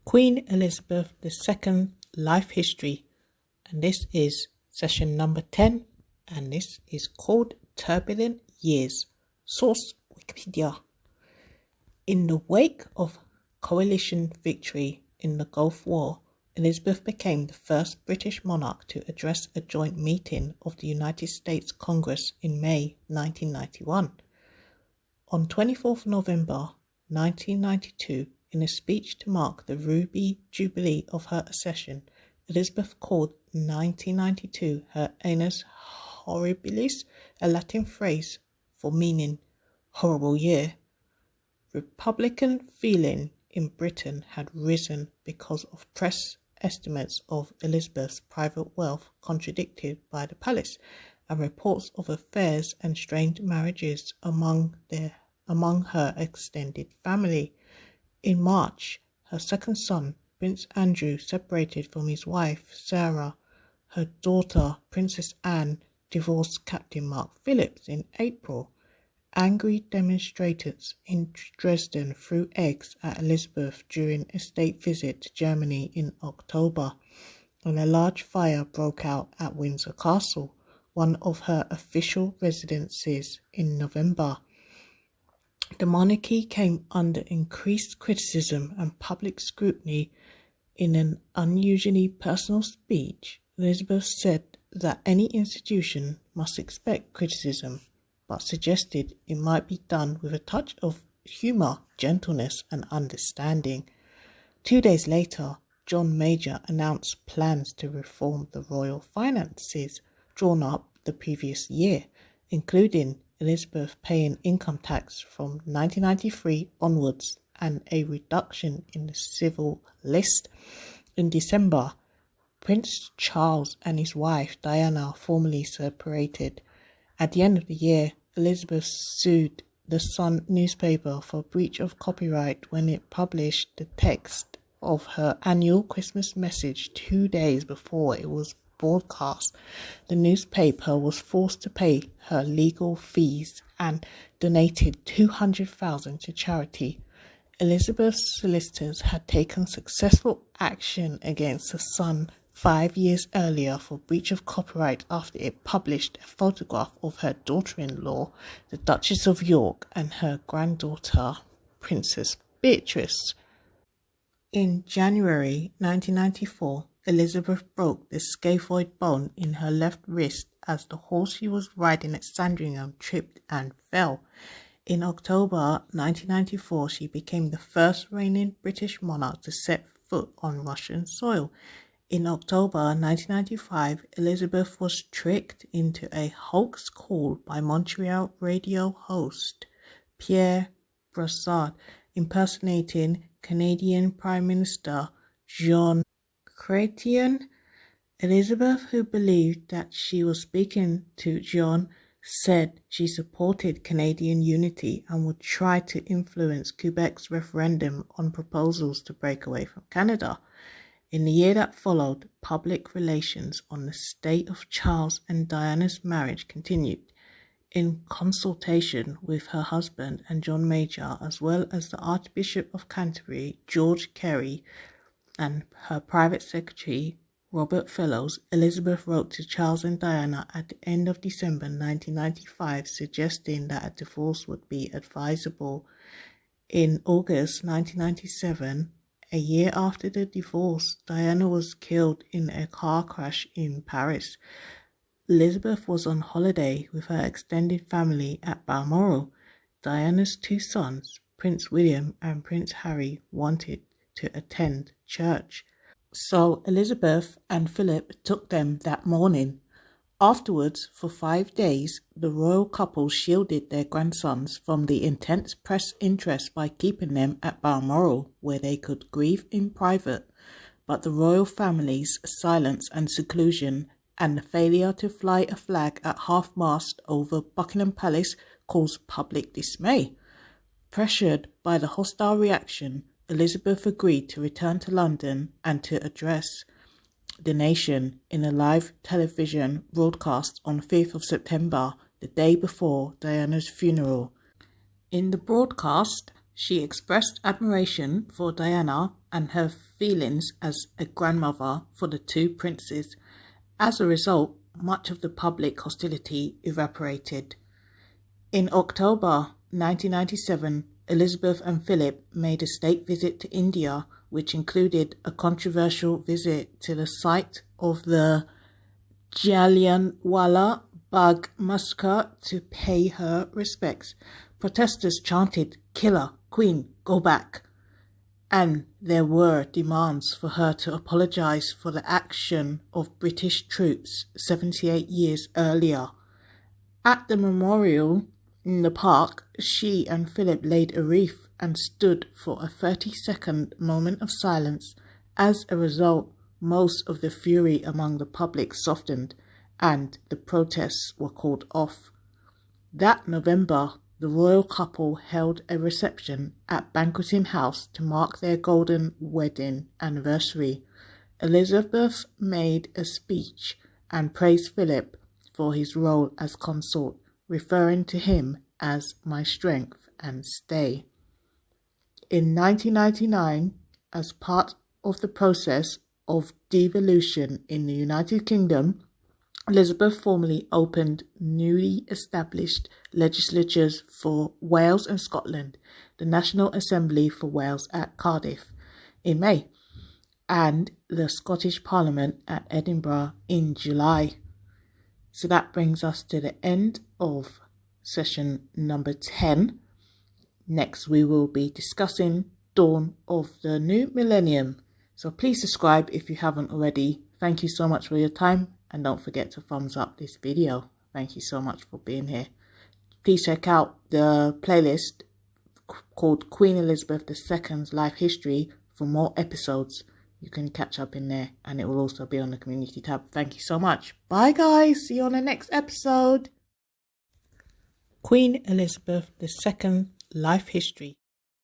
Queen Elizabeth II Life History, and this is session number 10, and this is called Turbulent Years. Source Wikipedia. In the wake of coalition victory in the Gulf War, Elizabeth became the first British monarch to address a joint meeting of the United States Congress in May 1991. On 24th November 1992, in a speech to mark the Ruby Jubilee of her accession, Elizabeth called 1992 her Annus Horribilis, a Latin phrase for meaning horrible year. Republican feeling in Britain had risen because of press estimates of Elizabeth's private wealth contradicted by the palace, and reports of affairs and strained marriages among her extended family. In March, her second son, Prince Andrew, separated from his wife, Sarah. Her daughter, Princess Anne, divorced Captain Mark Phillips in April. Angry demonstrators in Dresden threw eggs at Elizabeth during a state visit to Germany in October, and a large fire broke out at Windsor Castle, one of her official residences, in November. The monarchy came under increased criticism and public scrutiny. In an unusually personal speech, Elizabeth said that any institution must expect criticism, but suggested it might be done with a touch of humour, gentleness and understanding. 2 days later, John Major announced plans to reform the royal finances drawn up the previous year, including Elizabeth paying income tax from 1993 onwards and a reduction in the civil list. In December, Prince Charles and his wife Diana formally separated. At the end of the year, Elizabeth sued the Sun newspaper for breach of copyright when it published the text of her annual Christmas message 2 days before it was broadcast. The newspaper was forced to pay her legal fees and donated $200,000 to charity. Elizabeth's solicitors had taken successful action against the Sun 5 years earlier for breach of copyright after it published a photograph of her daughter-in-law, the Duchess of York, and her granddaughter, Princess Beatrice. In January 1994, Elizabeth broke the scaphoid bone in her left wrist as the horse she was riding at Sandringham tripped and fell. In October 1994, she became the first reigning British monarch to set foot on Russian soil. In October 1995, Elizabeth was tricked into a hoax call by Montreal radio host Pierre Brassard, impersonating Canadian Prime Minister Jean Chrétien. Elizabeth, who believed that she was speaking to Jean, said she supported Canadian unity and would try to influence Quebec's referendum on proposals to break away from Canada. In the year that followed, public relations on the state of Charles and Diana's marriage continued. In consultation with her husband and John Major, as well as the Archbishop of Canterbury, George Carey, and her private secretary, Robert Fellows, Elizabeth wrote to Charles and Diana at the end of December 1995, suggesting that a divorce would be advisable. In August 1997, a year after the divorce, Diana was killed in a car crash in Paris. Elizabeth was on holiday with her extended family at Balmoral. Diana's two sons, Prince William and Prince Harry, wanted to attend church, so Elizabeth and Philip took them that morning. Afterwards, for 5 days, the royal couple shielded their grandsons from the intense press interest by keeping them at Balmoral, where they could grieve in private. But the royal family's silence and seclusion, and the failure to fly a flag at half-mast over Buckingham Palace, caused public dismay. Pressured by the hostile reaction, Elizabeth agreed to return to London and to address the nation in a live television broadcast on 5th of September, the day before Diana's funeral. In the broadcast, She expressed admiration for Diana and her feelings as a grandmother for the two princes. As a result, much of the public hostility evaporated. In October 1997, Elizabeth and Philip made a state visit to India, which included a controversial visit to the site of the Jallianwala Bagh massacre to pay her respects. Protesters chanted, "Kill her, Queen, go back." And there were demands for her to apologise for the action of British troops 78 years earlier. At the memorial in the park, she and Philip laid a wreath and stood for a 30-second moment of silence. As a result, most of the fury among the public softened and the protests were called off. That November, the royal couple held a reception at Banqueting House to mark their golden wedding anniversary. Elizabeth made a speech and praised Philip for his role as consort, referring to him as "my strength and stay." In 1999, as part of the process of devolution in the United Kingdom, Elizabeth formally opened newly established legislatures for Wales and Scotland, the National Assembly for Wales at Cardiff in May, and the Scottish Parliament at Edinburgh in July. So that brings us to the end of session number 10. Next, we will be discussing dawn of the new millennium. So please subscribe if you haven't already. Thank you so much for your time, and don't forget to thumbs up this video. Thank you so much for being here. Please check out the playlist called Queen Elizabeth II's Life History for more episodes. You can catch up in there, and it will also be on the community tab. Thank you so much. Bye guys, see you on the next episode. Queen Elizabeth II Life History.